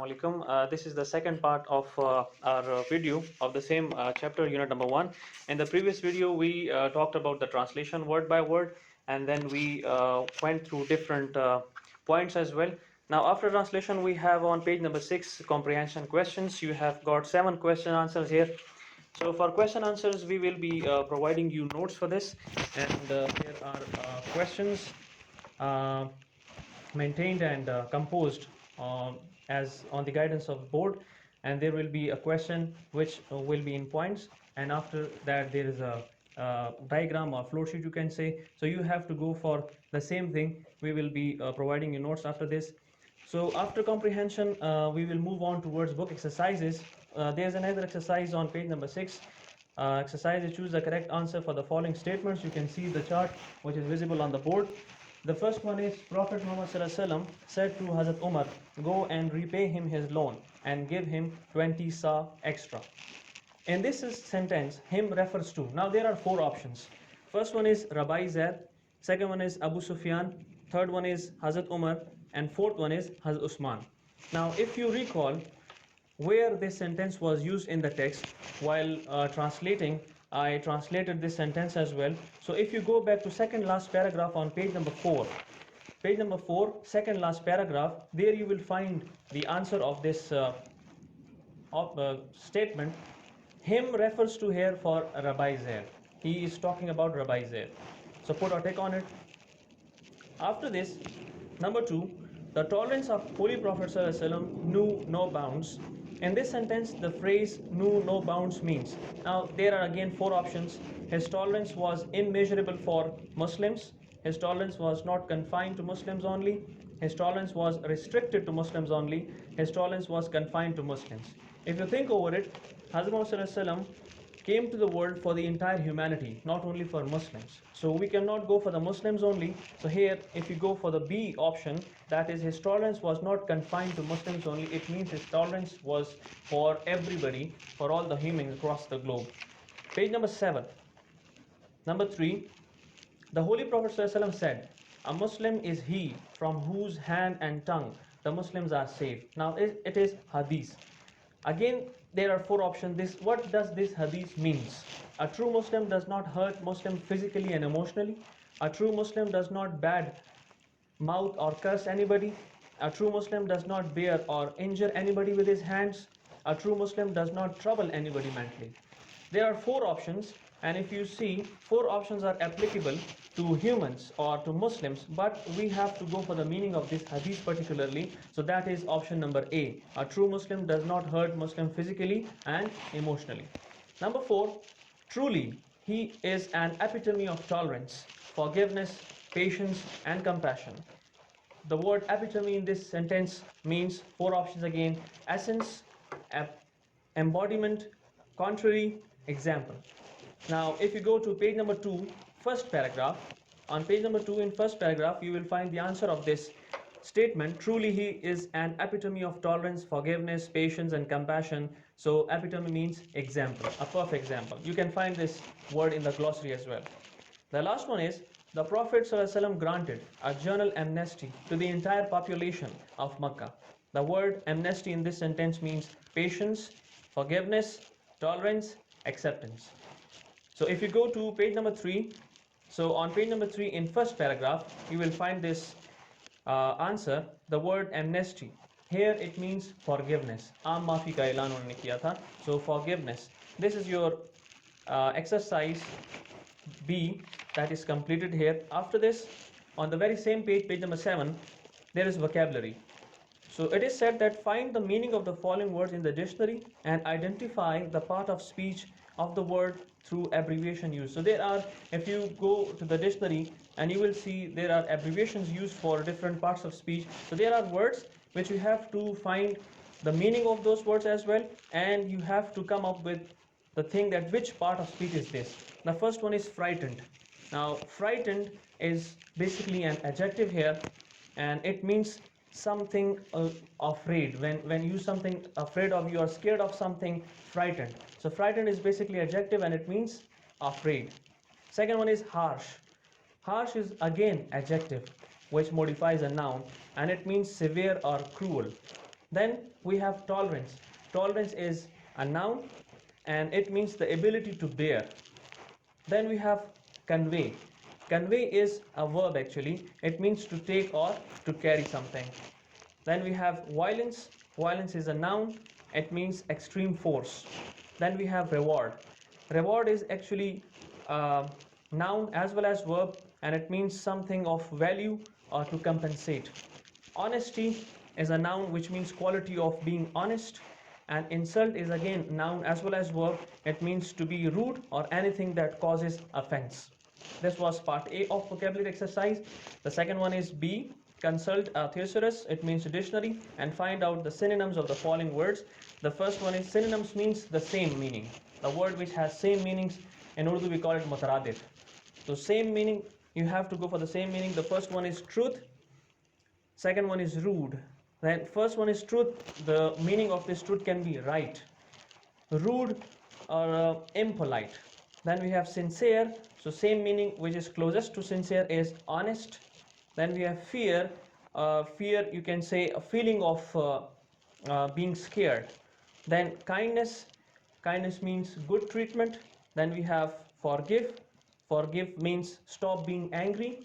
Assalamu alaikum. This is the second part of our video of the same chapter, unit number 1. In the previous video, we talked about the translation word by word, and then we went through different points as well. Now, after translation, we have on page number 6 comprehension questions. You have got 7 question answers here. So, for question answers, we will be providing you notes for this, and here are questions. Uh, Maintained and composed as on the guidance of board, and there will be a question which will be in points, and after that there is a diagram or flow sheet, you can say. So you have to go for the same thing. We will be providing you notes after this. So after comprehension, we will move on towards book exercises. There's another exercise on page number 6. Exercise is choose the correct answer for the following statements. You can see the chart which is visible on the board. The first one is Prophet Muhammad said to Hazrat Umar, go and repay him his loan and give him 20 sa extra. In this sentence, him refers to, now there are 4 options. First one is Rabbi Zaid, second one is Abu Sufyan, third one is Hazrat Umar, and fourth one is Hazrat Usman. Now if you recall where this sentence was used in the text, while translating, I translated this sentence as well. So if you go back to second last paragraph on page number 4, second last paragraph, there you will find the answer of this statement. Him refers to here for Rabbi Zaid. He is talking about Rabbi Zaid. So put a tick on it. After this, number 2, the tolerance of Holy Prophet ﷺ knew no bounds. In this sentence, the phrase knew no bounds means, now there are again 4 options. His tolerance was immeasurable for Muslims. His tolerance was not confined to Muslims only. His tolerance was restricted to Muslims only. His tolerance was confined to Muslims. If you think over it, Hazrat Muhammad ﷺ came to the world for the entire humanity, not only for Muslims. So we cannot go for the Muslims only. So here, if you go for the B option, that is his tolerance was not confined to Muslims only, it means his tolerance was for everybody, for all the humans across the globe. Page number 7. Number 3, the Holy Prophet ﷺ said, a Muslim is he from whose hand and tongue the Muslims are saved. Now it is hadith. Again, there are 4 options. What does this hadith means? A true Muslim does not hurt Muslim physically and emotionally. A true Muslim does not bad mouth or curse anybody. A true Muslim does not bear or injure anybody with his hands. A true Muslim does not trouble anybody mentally. There are 4 options, and if you see, 4 options are applicable to humans or to Muslims, but we have to go for the meaning of this hadith particularly. So that is option number A. A true Muslim does not hurt Muslim physically and emotionally. Number 4, truly he is an epitome of tolerance, forgiveness, patience, and compassion. The word epitome in this sentence means 4 options again: essence, embodiment, contrary, example. Now if you go to page number 2, first paragraph, on page number 2 in first paragraph, you will find the answer of this statement. Truly he is an epitome of tolerance, forgiveness, patience, and compassion. So epitome means example, a perfect example. You can find this word in the glossary as well. The last one is, the Prophet ﷺ granted a general amnesty to the entire population of Makkah. The word amnesty in this sentence means patience, forgiveness, tolerance, acceptance. So if you go to page number 3, so on page number 3 in first paragraph, you will find this answer. The word amnesty, here it means forgiveness. Aam maafi ka elan unhone kiya tha. So forgiveness. This is your exercise B that is completed here. After this, on the very same page, page number 7, there is vocabulary. So it is said that find the meaning of the following words in the dictionary and identify the part of speech of the word through abbreviation use. So there are, if you go to the dictionary, and you will see there are abbreviations used for different parts of speech. So there are words which you have to find the meaning of those words as well, and you have to come up with the thing that which part of speech is this. The first one is frightened. Now frightened is basically an adjective here, and it means something afraid. When you something afraid of, you are scared of something, frightened. So frightened is basically adjective and it means afraid. Second one is harsh. Harsh is again adjective which modifies a noun, and it means severe or cruel. Then we have tolerance. Tolerance is a noun and it means the ability to bear. Then we have convey. Convey is a verb actually. It means to take or to carry something. Then we have violence. Violence is a noun. It means extreme force. Then we have reward. Reward is actually a noun as well as verb, and it means something of value or to compensate. Honesty is a noun which means quality of being honest, and insult is again noun as well as verb. It means to be rude or anything that causes offense. This was part A of vocabulary exercise. The second one is B. Consult a thesaurus, it means dictionary, and find out the synonyms of the following words. The first one is synonyms means the same meaning. The word which has same meanings, in Urdu we call it mutaradif. So same meaning, you have to go for the same meaning. The first one is truth, second one is rude. Then first one is truth, the meaning of this truth can be right. Rude or impolite. Then we have sincere, so same meaning which is closest to sincere is honest. Then we have fear. Fear, you can say a feeling of being scared. Then kindness. Kindness means good treatment. Then we have forgive. Forgive means stop being angry.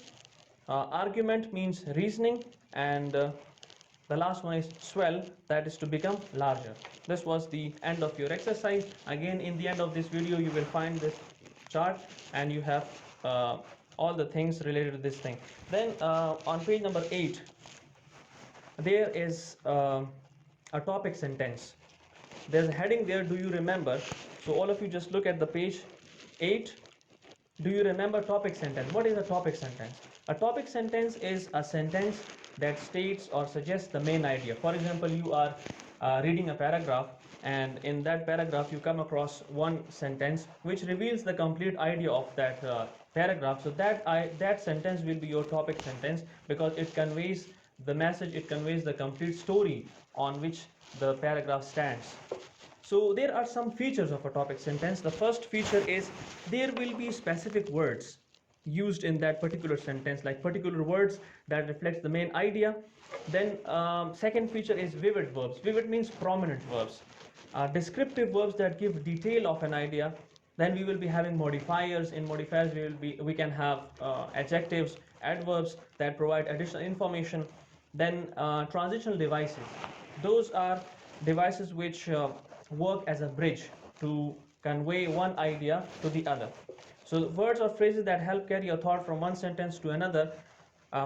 Argument means reasoning. And the last one is swell, that is to become larger. This was the end of your exercise. Again, in the end of this video, you will find this chart and you have all the things related to this thing. Then on page number 8, there is a topic sentence. There's a heading there, do you remember? So all of you just look at the page 8. Do you remember topic sentence? What is a topic sentence? A topic sentence is a sentence that states or suggests the main idea. For example, you are reading a paragraph, and in that paragraph you come across one sentence which reveals the complete idea of that paragraph. So that sentence will be your topic sentence because it conveys the message, it conveys the complete story on which the paragraph stands. So there are some features of a topic sentence. The first feature is there will be specific words used in that particular sentence, like particular words that reflects the main idea. Then second feature is vivid verbs. Vivid means prominent verbs. Descriptive verbs that give detail of an idea. Then we will be having modifiers. In modifiers we can have adjectives, adverbs that provide additional information. Then transitional devices. Those are devices which work as a bridge to convey one idea to the other. So words or phrases that help carry a thought from one sentence to another,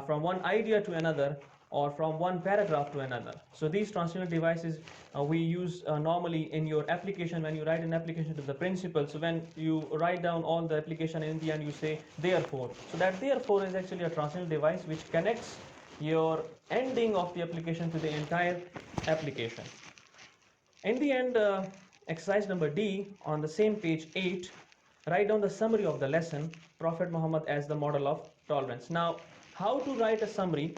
from one idea to another, or from one paragraph to another. So these transitional devices we use normally in your application when you write an application to the principal. So when you write down all the application, in the end you say therefore. So that therefore is actually a transitional device which connects your ending of the application to the entire application. In the end, exercise number D on the same page 8, write down the summary of the lesson, Prophet Muhammad as the model of tolerance. Now, how to write a summary?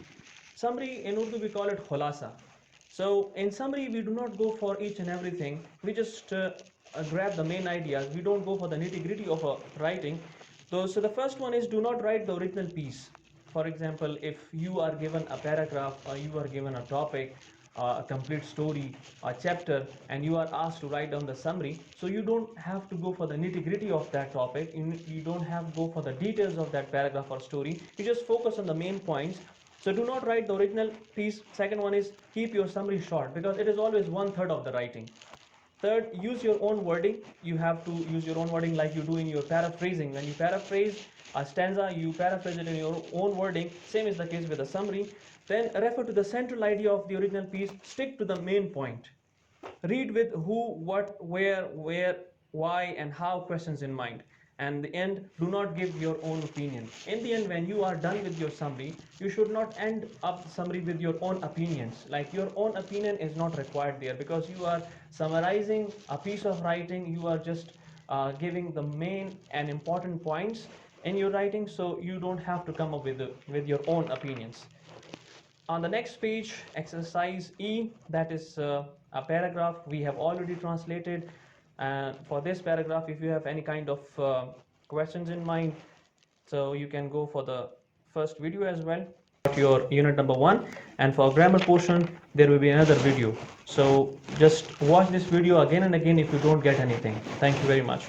Summary in Urdu we call it khulasa. So in summary we do not go for each and everything. We just grab the main ideas. We don't go for the nitty-gritty of a writing. So the first one is do not write the original piece. For example, if you are given a paragraph or you are given a topic, a complete story, a chapter, and you are asked to write down the summary, so you don't have to go for the nitty-gritty of that topic. You don't have to go for the details of that paragraph or story. You just focus on the main points. So do not write the original piece. Second one is keep your summary short because it is always 1/3 of the writing. Third, use your own wording. You have to use your own wording like you do in your paraphrasing. When you paraphrase a stanza, you paraphrase it in your own wording. Same is the case with a summary. Then refer to the central idea of the original piece. Stick to the main point. Read with who, what, where, why, and how questions in mind. And in the end, do not give your own opinion. In the end, when you are done with your summary, you should not end up the summary with your own opinions. Like your own opinion is not required there because you are summarizing a piece of writing. You are just giving the main and important points in your writing, so you don't have to come up with your own opinions. On the next page, exercise E, that is a paragraph we have already translated. For this paragraph, if you have any kind of questions in mind, so you can go for the first video as well. your unit number 1, and for grammar portion there will be another video. So just watch this video again and again if you don't get anything. Thank you very much.